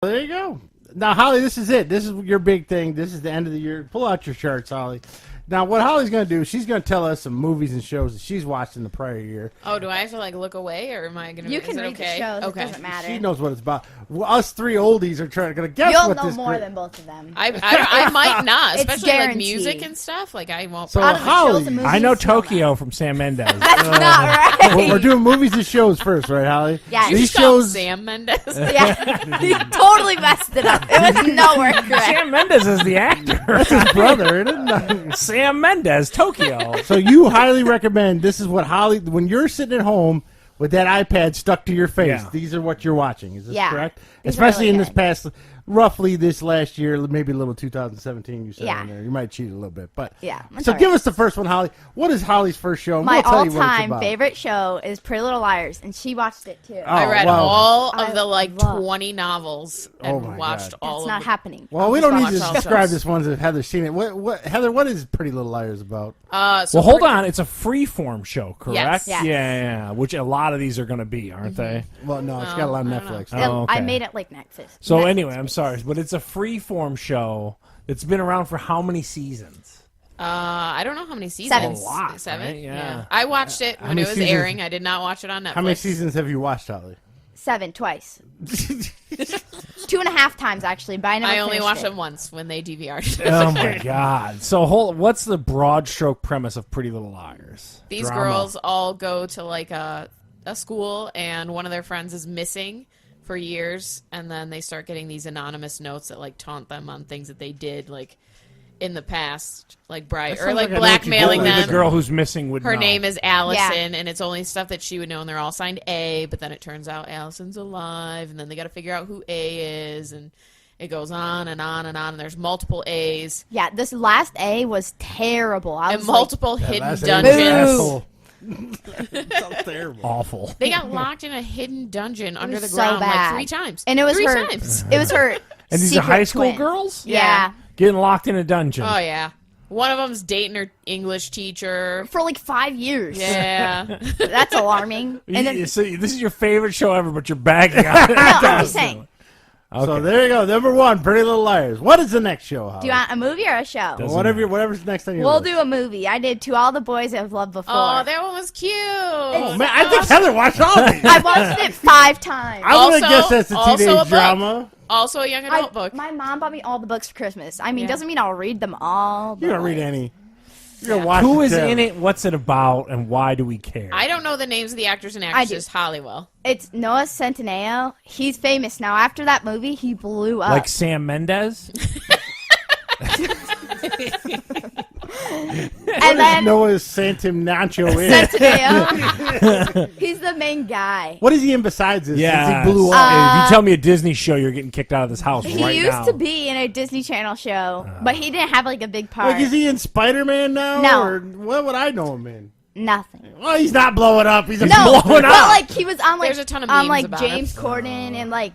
There you go. Now, Holly, this is it. This is your big thing. This is the end of the year. Pull out your shirts, Holly. Now, what Holly's going to do, she's going to tell us some movies and shows that she's watched in the prior year. Oh, do I have to look away, or am I going to? You can read okay? the shows. Okay. It doesn't matter. She knows what it's about. Well, us three oldies are going to guess You'll what know this. more than both of them. I might not, It's especially guaranteed. music and stuff. I won't. So Out of the Holly, shows and movies, I know no Tokyo from Sam Mendes. That's not right. we're doing movies and shows first, right, Holly? Yeah. You These just call him shows. Sam Mendes. Yeah, you totally messed it up. It was nowhere correct. Sam Mendes is the actor. His brother, isn't it? Sam Mendes, Tokyo. So you highly recommend. This is what Holly. When you're sitting at home with that iPad stuck to your face, Yeah. these are what you're watching. Is this Yeah. correct? These are Especially really in this good. past, roughly this last year, maybe a little 2017. You said Yeah. in there. You might cheat a little bit, but Yeah, that's So all give right. us the first one, Holly. What is Holly's first show? And My we'll tell you what it's all-time about. favorite show is Pretty Little Liars, and she watched it too. Oh, I read wow. all I of the love- 20 novels Oh and my watched God. all That's of not them. happening. Well, we don't need to watch all describe shows. this one if Heather's seen it. What Heather? What is Pretty Little Liars about? So Well, hold on. It's a free-form show, correct? Yes. Yeah. Which a lot of these are going to be, aren't they? Well, no, it's got a lot of I don't know. Netflix. Oh, okay. I made it like Netflix. So Netflix anyway, I'm based. sorry, but it's a free-form show that's been around for how many seasons? I don't know how many seasons. A lot, Seven. right? Yeah. I watched it when many it was seasons- airing. I did not watch it on Netflix. How many seasons have you watched, Holly? 7 twice. 2.5 times actually, but I never I only finished watched it. them once when they DVR'd. Oh my God! So, what's the broad stroke premise of Pretty Little Liars? These Drama. girls all go to a school, and one of their friends is missing for years, and then they start getting these anonymous notes that taunt them on things that they did in the past, That or sounds like I know what you blackmailing did. Only them. the girl who's missing would Her know. name is Allison, and it's only stuff that she would know, and they're all signed A, but then it turns out Allison's alive, and then they got to figure out who A is, and it goes on and on and on, and there's multiple A's, Yeah, this last A was terrible. I and was multiple hidden That's dungeons. so terrible. Awful. They got locked in a hidden dungeon under the so ground bad. 3 times. and it was 3 her. times. It was her. And these are secret high school twin. girls Yeah. getting locked in a dungeon. Oh, yeah. One of them's dating her English teacher. For like 5 years. Yeah. That's alarming. And then, So this is your favorite show ever, but you're bagging on it. no, I'm just saying. Okay. So there you go. Number one, Pretty Little Liars. What is the next show, Holly? Do you want a movie or a show? Doesn't Whatever's next on your We'll list. do a movie. I did To All the Boys I've Loved Before. Oh, that one was cute. Oh, man, I think Heather watched all these. I watched it 5 times. I'm going to Also- guess that's a also a teenage book. drama. Also a young adult book. My mom bought me all the books for Christmas. I mean, Yeah. doesn't mean I'll read them all. You but, don't read like, any. You're going to watch Who the is too. in it? What's it about? And why do we care? I don't know the names of the actors and do. actresses. Hollywell. It's Noah Centineo. He's famous now. After that movie, he blew up. Like Sam Mendes? and then Noah's Santim Nacho in. Centineo, he's the main guy. What is he in besides this? Yeah. Since he blew up. Hey, if you tell me a Disney show, you're getting kicked out of this house He right used now. to be in a Disney Channel show, but he didn't have like a big part. Like, is he in Spider-Man now? No. Or what would I know him in? Nothing. Well, he's not blowing up. He's a No, blowing but up. like he was on like There's a ton of on memes like about James him. Corden and like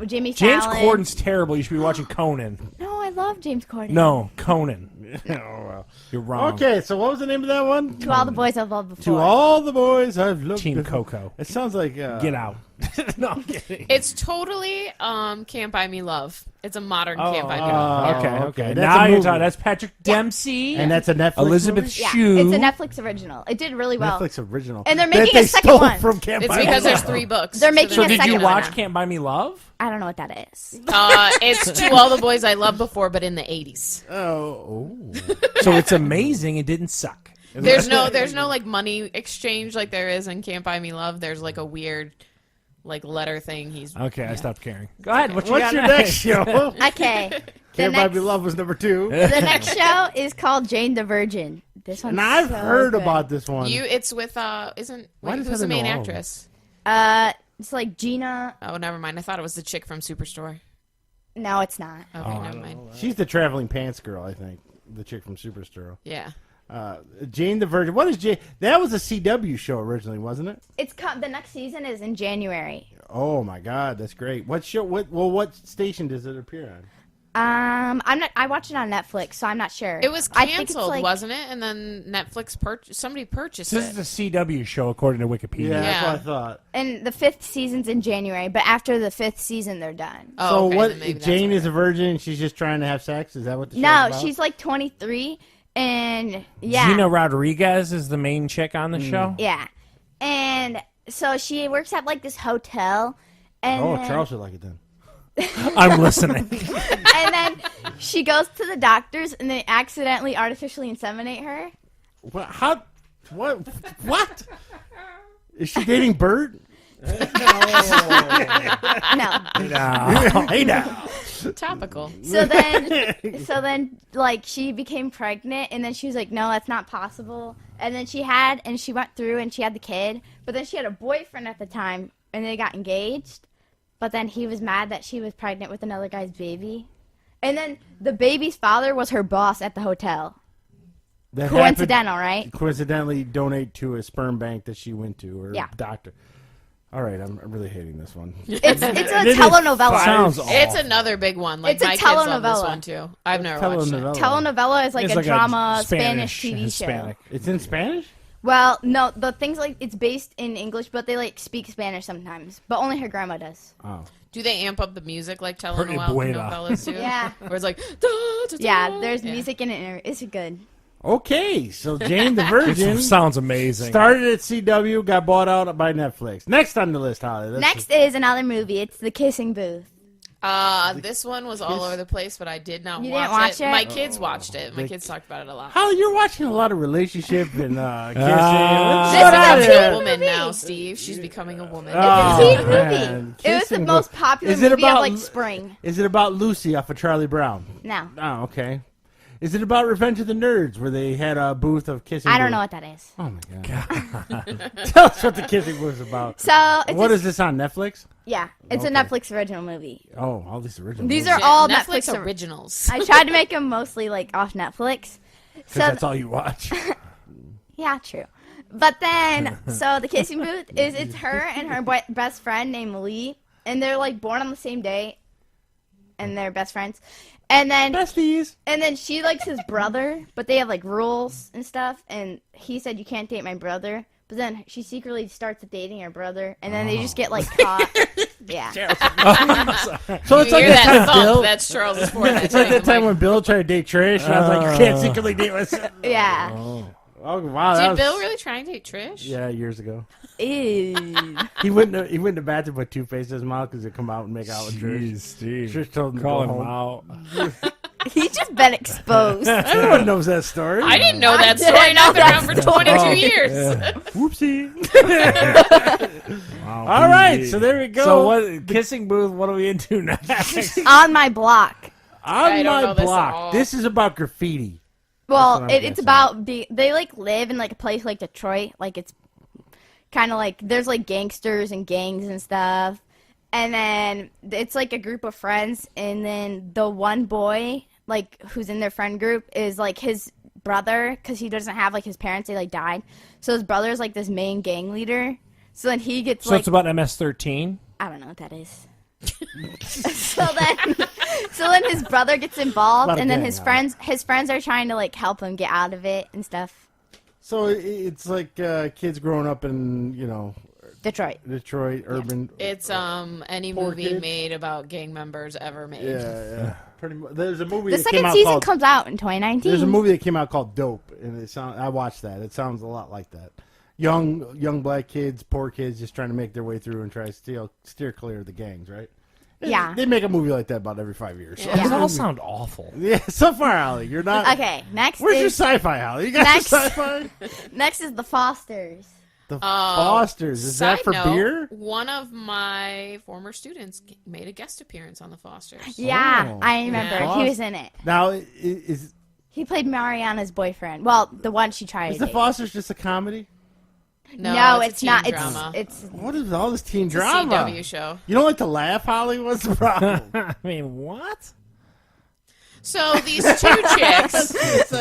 Jimmy James Fallon. Corden's terrible. You should be watching Conan. No, I love James Corden. No, Conan. Oh, well. You're wrong. Okay, so what was the name of that one? To All the Boys I've Loved Before. To all the boys I've looked Team before. Coco. It sounds like Get out. No, I'm kidding. It's totally Can't Buy Me Love. It's a modern Can't Buy Me Love. Okay. That's Now a you're movie. talking. That's Patrick Dempsey. And that's a Netflix Elizabeth movie? Yeah, Shue. it's a Netflix original. It did really well. Netflix original. And they're That making they a second stole one. From Can't It's Buy Me because there's Love. 3 books. They're making So a did second you one watch now. Can't Buy Me Love? I don't know what that is. It's To All the Boys I Loved Before, but in the 80s. Oh. So it's amazing. It didn't suck. There's no money exchange like there is in Can't Buy Me Love. There's a weird letter thing. He's Okay, I stopped caring. Go ahead. What you What's got your next show? Okay. The Can't Buy next, Me Love was number 2. the next show is called Jane the Virgin. This one's And I've so heard good. about this one. It's with Why does who's Heather the main know all of them? actress? It's like Gina. Oh, never mind. I thought it was the chick from Superstore. No, it's not. Okay, never mind. She's the traveling pants girl, I think. The chick from Superstore. Yeah. Jane the Virgin. What is Jane? That was a CW show originally, wasn't it? The next season is in January. Oh my God, that's great. What show? What station does it appear on? I'm not. I watched it on Netflix, so I'm not sure. It was I think it's canceled, like- wasn't it? And then Netflix somebody purchased This it. is a CW show, according to Wikipedia. Yeah, that's Yeah. what I thought. And the 5th season's in January, but after the 5th season, they're done. Oh, So okay, what? then maybe that's Jane why. is a virgin. And she's just trying to have sex. Is that what the show's No, about? she's like 23, and yeah, Gina Rodriguez is the main chick on the show. yeah, and so she works at like this hotel, and Oh, then, Charles would like it then. I'm listening. and then she goes to the doctors, and they accidentally artificially inseminate her. What? How? What? What? Is she dating Bert? No. Hey now. Topical. So then, like, she became pregnant, and then she was like, no, that's not possible. And then she went through, and she had the kid. But then she had a boyfriend at the time, and they got engaged. But then he was mad that she was pregnant with another guy's baby. And then the baby's father was her boss at the hotel. That Coincidental, right? happened- coincidentally, donate to a sperm bank that she went to, or Yeah. doctor. All right, I'm really hating this one. It's a is telenovela. Sounds awful. It's another big one. Like It's a my kids love this telenovela. one too. I've never watched it. Telenovela is like It's a like drama a Spanish TV Hispanic. show. It's in Spanish. Well, no, the thing's like it's based in English, but they like speak Spanish sometimes. But only her grandma does. Oh, Do they amp up the music like Pretty buena. telenovelas do? Yeah. Where it's like, da, da, da, Yeah, there's yeah. music in it. It's good. okay. So Jane the Virgin It sounds amazing. started at CW, got bought out by Netflix. Next on the list, Holly. Let's Next is another movie. It's The Kissing Booth. This one was all over the place, but I did not You watch didn't watch it? My kids watched it. My kids talked about it a lot. Holly, you're watching a lot of relationship and kissing. This Get is out a of teen here. a woman movie. now, Steve. She's becoming a woman. Oh, It's a teen man. movie. It was the Kissing most Booth. popular Is it movie of about- like spring. Is it about Lucy off of Charlie Brown? No, Oh, okay. Is it about Revenge of the Nerds, where they had a booth of kissing? I don't booth? know what that is. Oh my god! Tell us what the kissing booth is about. So it's What is this on Netflix? Yeah, it's Okay. a Netflix original movie. Oh, all these original. These movies. are all Netflix Netflix originals. I tried to make them mostly like off Netflix. 'Cause So that's all you watch. yeah, true. But then, so the kissing booth is it's her and her best friend named Lee, and they're like born on the same day, and they're best friends. And then Besties. she likes his brother, but they have like rules and stuff. And he said you can't date my brother. But then she secretly starts dating her brother, and then they just get like caught. Yeah. So it's You like hear that that time thump? Bill. That's Charles's forehead. It's like that time when Bill tried to date Trish, and I was like, "You can't secretly date my son." Yeah. Oh wow, that Did was, Bill really try and date Trish? Yeah, years ago. Ew. He went to the bathroom with toothpaste in his mouth because he'd come out and make out with Trish. Jeez, Steve. Trish told him to Call go him home. out. He's just been exposed. Everyone knows that story. I didn't know that didn't story, and I've been know around for 22 years. Whoopsie. Wow, All right, Steve. so there we go. So what? Kissing booth. What are we into next? On my block. I On don't my know this at block, all. this is about graffiti. Well, what I'm it's guessing. about they like live in like a place like Detroit. Like it's kind of like there's like gangsters and gangs and stuff. And then it's like a group of friends, and then the one boy like who's in their friend group is like his brother because he doesn't have like his parents, they like died. So his brother is like this main gang leader. So then he gets So like it's about MS-13. I don't know what that is. so then his brother gets involved, Not a and then gang, his friends are trying to like help him get out of it and stuff. So it's like kids growing up in Detroit. Detroit, urban. It's any Poor movie kids. made about gang members ever made. Yeah. Pretty much. There's a movie The that came second out season called. comes out in 2019. There's a movie that came out called Dope, and I watched that. It sounds a lot like that. Young black kids, poor kids, just trying to make their way through and try to steer clear of the gangs, right? Yeah. They make a movie like that about every 5 years. So. Yeah. These all sound awful. Yeah, so far, Holly, you're not. Okay, next Where's your is sci-fi, Holly? You got Next. your sci-fi? next is The Fosters. The Fosters. Is that Side for note, beer? One of my former students made a guest appearance on The Fosters. Yeah, Oh. I remember. Yeah. He was in it. Now, is He played Mariana's boyfriend. Well, the one she tried to the date. Fosters just a comedy? No, a it's teen not. Drama. It's What is all this teen It's a drama? CW show. You don't like to laugh, Holly? What's the problem? I mean, what? So these two chicks,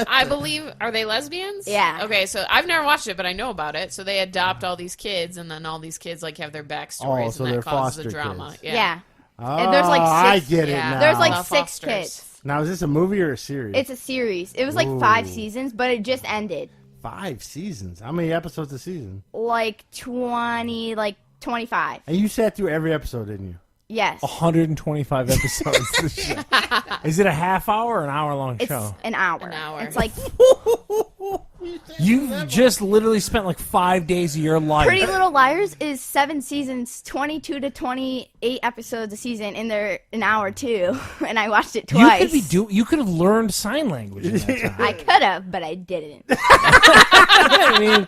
I believe, are they lesbians? Yeah. Okay, so I've never watched it, but I know about it. So they adopt all these kids, and then all these kids like have their backstories, Oh, so and they're that causes the foster drama. kids. Yeah. yeah. And there's like I six. get it Yeah. now. There's like The 6 Fosters. kids. Now, is this a movie or a series? It's a series. It was like 5 Ooh. seasons, but it just ended. 5 seasons. How many episodes a season? Like 25. And you sat through every episode, didn't you? Yes. 125 episodes. This show. Is it a half hour or an hour long It's show? an hour. An hour. It's like You just literally spent like 5 days of your life. Pretty Little Liars is 7 seasons, 22 to 28 episodes a season, and they're an hour too. And I watched it You twice. could be you could have learned sign language in that time. I could have, but I didn't. I mean,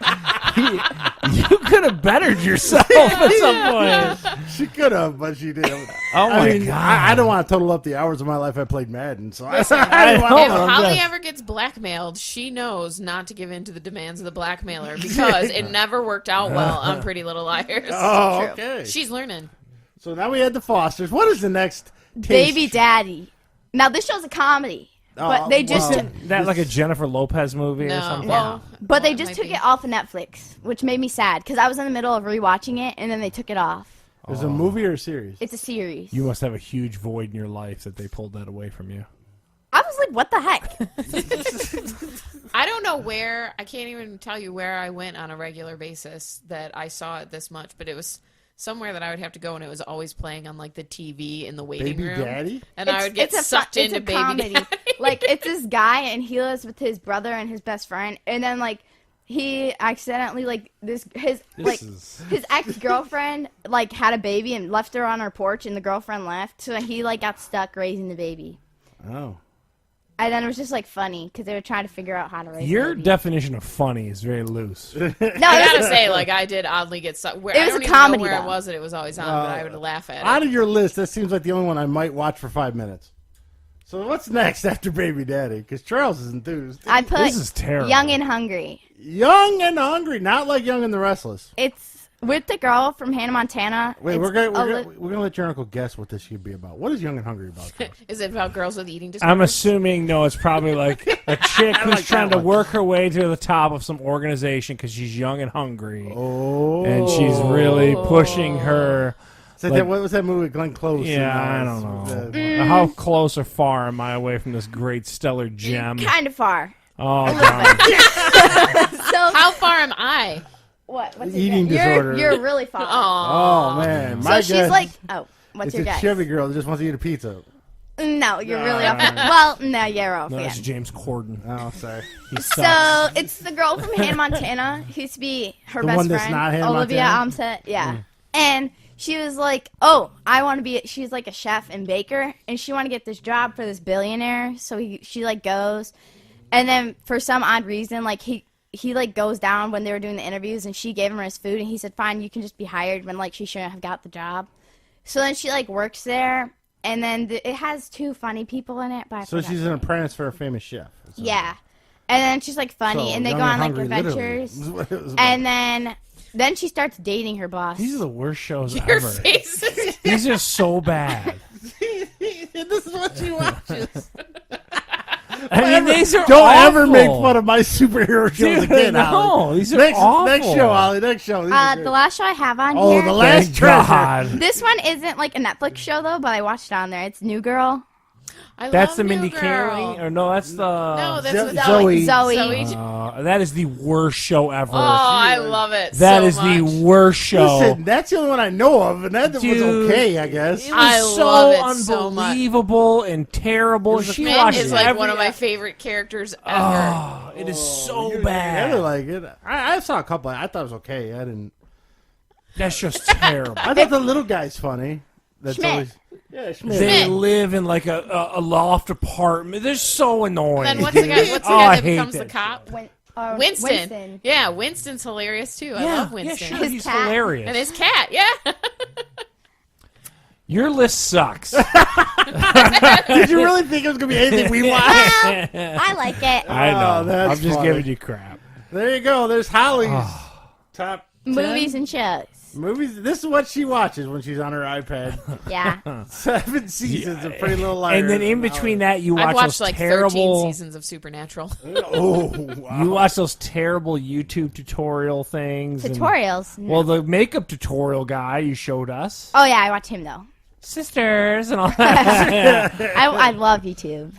you could have bettered yourself at some point. She could have, but she didn't. Oh my I mean, god! I don't want to total up the hours of my life I played Madden, so I I don't know. want If I'm Holly just- ever gets blackmailed, she knows not to give in to the demands of the blackmailer because it never worked out well on Pretty Little Liars. Oh, True. okay. She's learning. So now we had the Fosters. What is the next? Baby Daddy. Now this show's a comedy, but Oh, they just well. took, that like a Jennifer Lopez movie or No. something. Well, but they it just might took be. it off of Netflix, which made me sad because I was in the middle of rewatching it, and then they took it off. Is it a movie or a series? It's a series. You must have a huge void in your life that they pulled that away from you. I was like, what the heck? I don't know where. I can't even tell you where I went on a regular basis that I saw it this much, but it was somewhere that I would have to go, and it was always playing on like the TV in the waiting Baby room. Daddy? And I would get sucked into Baby comedy. Daddy. Like it's this guy, and he lives with his brother and his best friend, and then like he accidentally like his ex girlfriend like had a baby and left her on her porch, and the girlfriend left, so he like got stuck raising the baby. Oh. And then it was just like funny because they were trying to figure out how to raise Your the baby. definition of funny is very loose. No, I this gotta is- say, like I did oddly get sucked. Where, It I was don't a even comedy, know where though. it was that it was always on, but I would laugh at Out it. of your list, that seems like the only one I might watch for 5 minutes. So what's next after Baby Daddy? Because Charles is enthused. I put This is terrible. Young and Hungry. Young and Hungry, not like Young and the Restless. It's with the girl from Hannah Montana. Wait, It's we're gonna Oli- let your uncle guess what this should be about. What is Young and Hungry about? Charles? Is it about girls with eating disorders? I'm assuming no, it's probably like a chick who's like trying that to one. work her way to the top of some organization because she's young and hungry, Oh, and she's really pushing her. So like- what was that movie? Glenn Close. Yeah, I and, don't know. Mm. How close or far am I away from this great stellar gem? kind of far. Oh, darn. So How far am I? what? What's Eating your guess? disorder. You're really far. Oh man, So my she's guess like, oh, what's it's your a guess? Chevy girl that just wants to eat a pizza. No, you're really off. Well, no, you're off No, that's again. James Corden. Oh, sorry. He sucks. So it's the girl from Hannah Montana who used to be her The best one that's friend, not Hannah Olivia Montana? Armstead. Yeah, and she was like, "Oh, I want to be." She's like a chef and baker, and she want to get this job for this billionaire. So she like goes, and then for some odd reason, like he like goes down when they were doing the interviews, and she gave him his food, and he said, "Fine, you can just be hired," when like she shouldn't have got the job. So then she like works there, and then it has 2 funny people in it. But I So forgot she's their an apprentice for a famous chef. So- yeah. And then she's like funny, So and they Young go on like Hungry, literally, adventures. is what it was about. And then she starts dating her boss. These are the worst shows Your ever. face is These are so bad. this is what she watches. I mean, these are Don't awful. ever make fun of my superhero shows Dude, again, no, Holly. these are next, awful. Next show, Holly. Next show. These are the great. last show I have on Oh, here. the last Thank treasure. God. This one isn't like a Netflix show though, but I watched it on there. It's New Girl. I That's love the New Mindy Girl. Kaling, or no? That's the. No, that's Zo- with Zoe. Zoe. That is the worst show ever. Oh, I love it. That so is the much. worst show. Listen, that's the only one I know of, and that Dude. was okay, I guess. It was I so love it so much. unbelievable and terrible. She Schmidt watches is like every one of my favorite characters ever. Oh, it is so You bad. really like it. I saw a couple. I thought it was okay. I didn't. That's just terrible. I thought the little guy's funny. That's Schmidt. always. Yeah, Schmidt. They Schmidt. live in like a loft apartment. They're so annoying. Then what's the guy? What's the Oh, guy I that hate becomes the that cop? Winston. Winston. Yeah, Winston's hilarious too. I love Winston. Yeah, sure, His he's cat. hilarious. And his cat. Yeah. Your list sucks. Did you really think it was gonna be anything we watched? I like it. I know. that's I'm just funny. giving you crap. There you go. There's Holly's top 10 Movies and shows. movies. This is what she watches when she's on her iPad. Yeah. 7 seasons of Pretty Little Liars. And then in between that, you watch I've watched those like terrible. 13 seasons of Supernatural. Oh, wow. You watch those terrible YouTube tutorial things. and- Tutorials. No. well, the makeup tutorial guy you showed us. Oh yeah, I watched him though. sisters and all that. I love YouTube.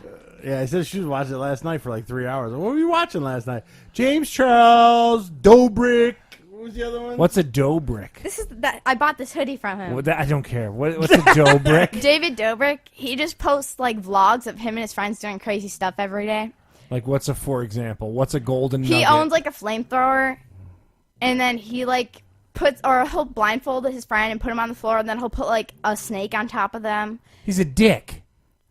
Yeah, I said she was watching it last night for like 3 hours. What were you watching last night? James Charles, Dobrik. What was the other one? What's a dough brick? This is that I bought this hoodie from him. I don't care. What's a dough brick? David Dobrik. He just posts like vlogs of him and his friends doing crazy stuff every day. Like, what's a, for example? What's a golden He nugget? owns like a flamethrower, and then he like he'll blindfold his friend and put him on the floor, and then he'll put like a snake on top of them. He's a dick.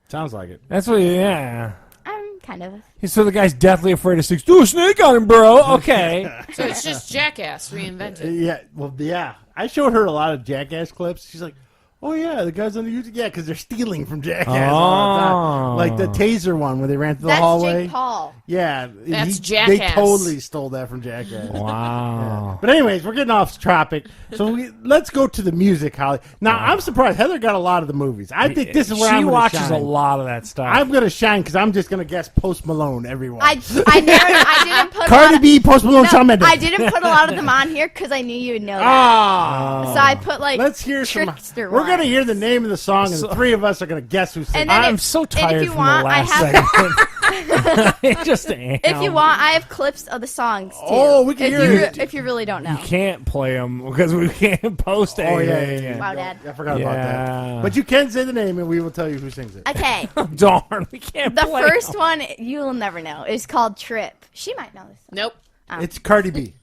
Sounds like it. That's what, yeah. I'm kind of. So the guy's deathly afraid of snakes. Do a snake on him, bro. Okay. So it's just Jackass reinvented. Yeah, well, yeah. I showed her a lot of Jackass clips. She's like, "Oh yeah, the guys on the YouTube, yeah, because they're stealing from Jackass all the time." Like the taser one where they ran through the That's hallway. Jake Paul. Yeah, That's They Jackass. totally stole that from Jackass. Wow. But anyways, we're getting off topic. So let's go to the music, Holly. Now, I'm surprised Heather got a lot of the movies. I think this is where she I'm gonna watches shine. a lot of that stuff. I'm going to shine because I'm just going to guess Post Malone, everyone. I didn't put a lot Cardi of- B, Post Malone, No, Shawn Mendes. I didn't put a lot of them on here because I knew you would know that. Ah. So I put like Let's hear some. Trickster We're going to ones. hear the name of the song, and the three of us are going to guess who sings And it. then I'm if- so and if tired you from want, the I last have- segment. I just am. If you want, I have clips of the songs too. Oh, we can if hear you, it. if you really don't know. You can't play them because we can't post it. Oh, yeah. Wow, Dad. I forgot about Yeah. that. But you can say the name, and we will tell you who sings it. Okay, Darn, we can't the play first 'em. one you will never know. It's called Trip. She might know this. Nope. It's Cardi B.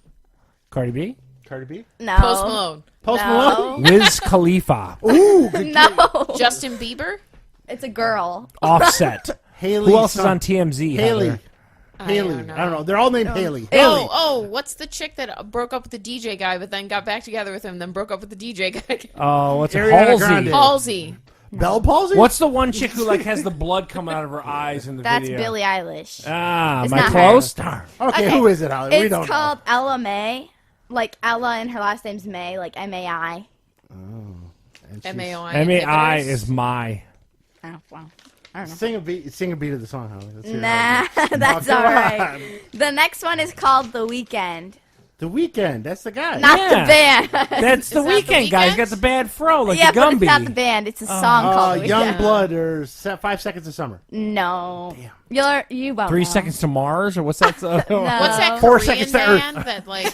Cardi B? Cardi B? No. Post Malone. Post No. Malone? Wiz Khalifa. Ooh, good. No. Justin Bieber. It's a girl. Offset. Haley. Who else is some- on TMZ? Haley. Heather? Haley. I don't know. They're all named Haley. Haley. Oh, what's the chick that broke up with the DJ guy, but then got back together with him, then broke up with the DJ guy? Oh, what's it? Ariana Halsey. Grande. Halsey. Bell palsy? What's the one chick who like has the blood coming out of her eyes in the That's video? Billie Eilish. Ah, It's am I not her. close? Darn. Okay, who is it, Holly? We It's don't called Ella May. Like Ella and her last name's May, like M-A-I. know. MAOI. M-A-I inhibitors. is my. Oh, wow. I don't know. Sing a beat of the song, Holly. Let's hear it. Nah, that's come all right. on. The next one is called The Weeknd. The Weeknd. That's the guy. Not Yeah. the band. That's the that the weekend guy. He's Weeknd? got the bad fro like yeah, the but it's Gumby. not the band. It's a song called The Young Weeknd. Blood or 5 Seconds of Summer. No. Damn. You won't 3 know. Seconds to Mars or what's that? No. What's that 4 Korean seconds to Earth. band that like?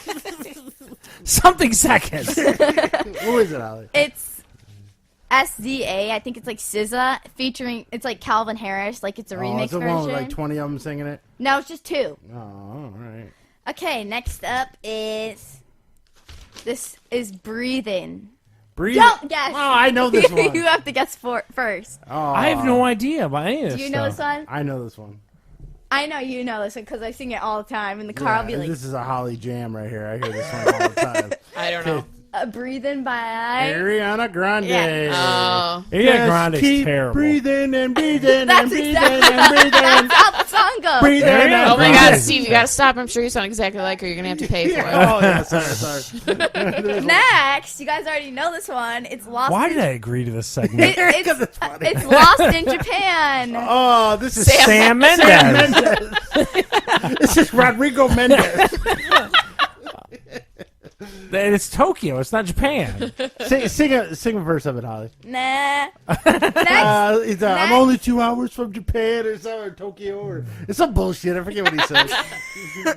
Something seconds. Who is it, Holly? It's SZA. I think it's like SZA featuring. It's like Calvin Harris. Like it's a remix it's the version. one with like 20 of them singing it. No, it's just 2. Oh, all right. Okay, next up is. This is Breathing. Breathe. Don't guess. Oh, I know this one. You have to guess first. Oh, I have no idea about any of this Do you know stuff. this one? I know this one. I know you know this one because I sing it all the time in the car. I'll be like, this is a Holly jam right here. I hear this one all the time. I don't know. Breathing by. Ariana Grande. Yeah. Oh. Ariana Just Grande's keep terrible. breathing and breathing and That's breathing exactly and breathing. that's how the song goes. Breathing Ariana and Oh my Grande. God, breathing. Steve, you gotta stop. I'm sure you sound exactly like her. You're gonna have to pay for it. Oh, yeah, sorry. Next, you guys already know this one. It's Lost. Why in did I agree to this segment? Because it's funny. It's Lost in Japan. Oh, this is Sam Mendes. Mendes. This is Rodrigo Mendes. It's Tokyo. It's not Japan. Sing a verse of it, Holly. Nah. Next, I'm Next. only 2 hours from Japan or something, or Tokyo, or it's some bullshit. I forget what he says.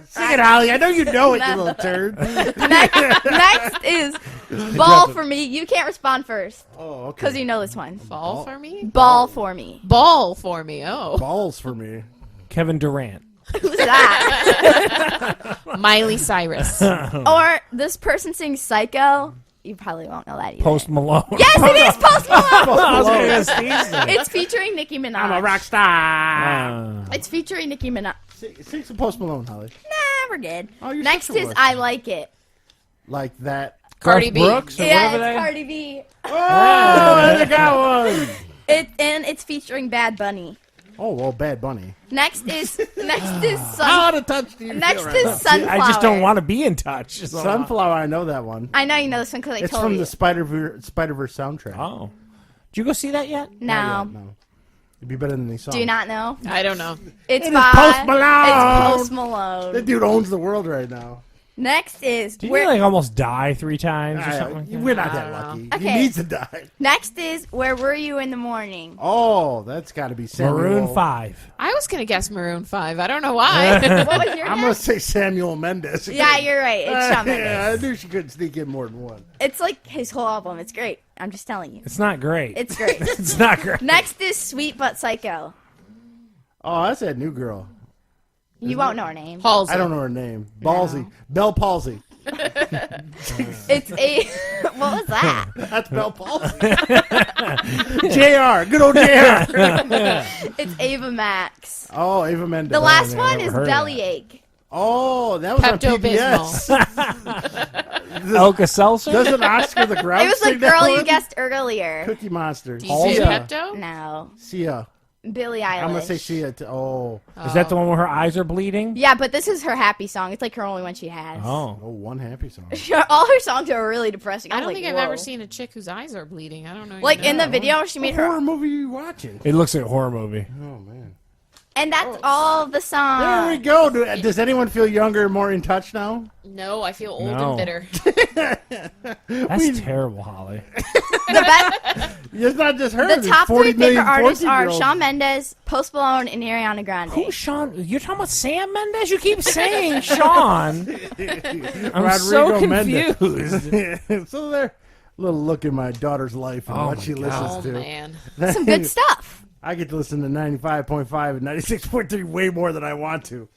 Sing it, Holly. I know you know it, you little turd. next is Ball for Me. You can't respond first Oh, okay. because you know this one. Ball for me? Ball for Me. Ball for me. Oh. Balls for me. Kevin Durant. Who's that? Miley Cyrus. Or this person sings Psycho. You probably won't know that either. Post Malone. Yes, it is Post Malone. I was gonna guess Steve's name. It's featuring Nicki Minaj. I'm a rock star. It's featuring Nicki Minaj. Sing some Post Malone, Holly. Nah, we're good. Oh, you're Next such a is wuss. I Like It. Like that. Cardi Garth B. Brooks or Yeah, whatever it's they. Cardi B. Oh, I got one. And it's featuring Bad Bunny. Oh, well, Bad Bunny. Next is How out of touch do you Next feel is right Sunflower. I just don't want to be in touch. now? Sunflower, I know that one. I know you know this one because I It's told from you. the Spider-Verse soundtrack. Oh. Did you go see that yet? No. No. It'd be better than these songs. Do you not know? I don't know. It's It is by Post Malone. It's Post That Malone. dude owns the world right now. Next is Did you like almost die 3 times or something? Like that? We're not I that don't lucky. know. He Okay. needs to die. Next is Where Were You in the Morning? Oh, that's got to be Samuel. Maroon 5. I was gonna guess Maroon 5. I don't know why. What was your I'm going guess? to say Samuel Mendes. Yeah, you're right. It's Shawn Mendes. Yeah, I knew she couldn't sneak in more than one. It's like his whole album. It's great. I'm just telling you. It's not great. It's great. It's not great. Next is Sweet But Psycho. Oh, that's that new girl. You won't know her name. Halsey. I don't know her name. Ballsy. Belle Palsy. It's a. What was that? That's Belle Palsy. JR. Good old JR. It's Ava Max. Oh, Ava Mendes. The last I've one never is heard of Bellyache. Oh, that was on PBS. Elka Seltzer? Doesn't Oscar the Grouch It was the sing that girl you one? guessed earlier. Cookie Monster. Do you see Sia. Pepto? No, Sia. Billie Eilish. I'm going to say Sia. Oh. Is that the one where her eyes are bleeding? Yeah, but this is her happy song. It's like her only one she has. Oh. Oh, one happy song. All her songs are really depressing. I I'm don't like, think I've whoa. ever seen a chick whose eyes are bleeding. I don't know. Like in the video, she made What her, horror movie are you watching? It looks like a horror movie. Oh, man. and that's all the There we songs. go. Does anyone feel younger and more in touch now? No, I feel old No. and bitter. That's terrible, Holly. The best, It's not just her. the there's top 40 three favorite million artists are 14-year-olds. Shawn Mendes, Post Malone, and Ariana Grande. Who's Sean? You're talking about Sam Mendes? You keep saying Sean. I'm so Rodrigo Mendes. confused. So there, a little look at my daughter's life and Oh what my she God. listens Oh to. man. Some good stuff. I get to listen to 95.5 and 96.3 way more than I want to.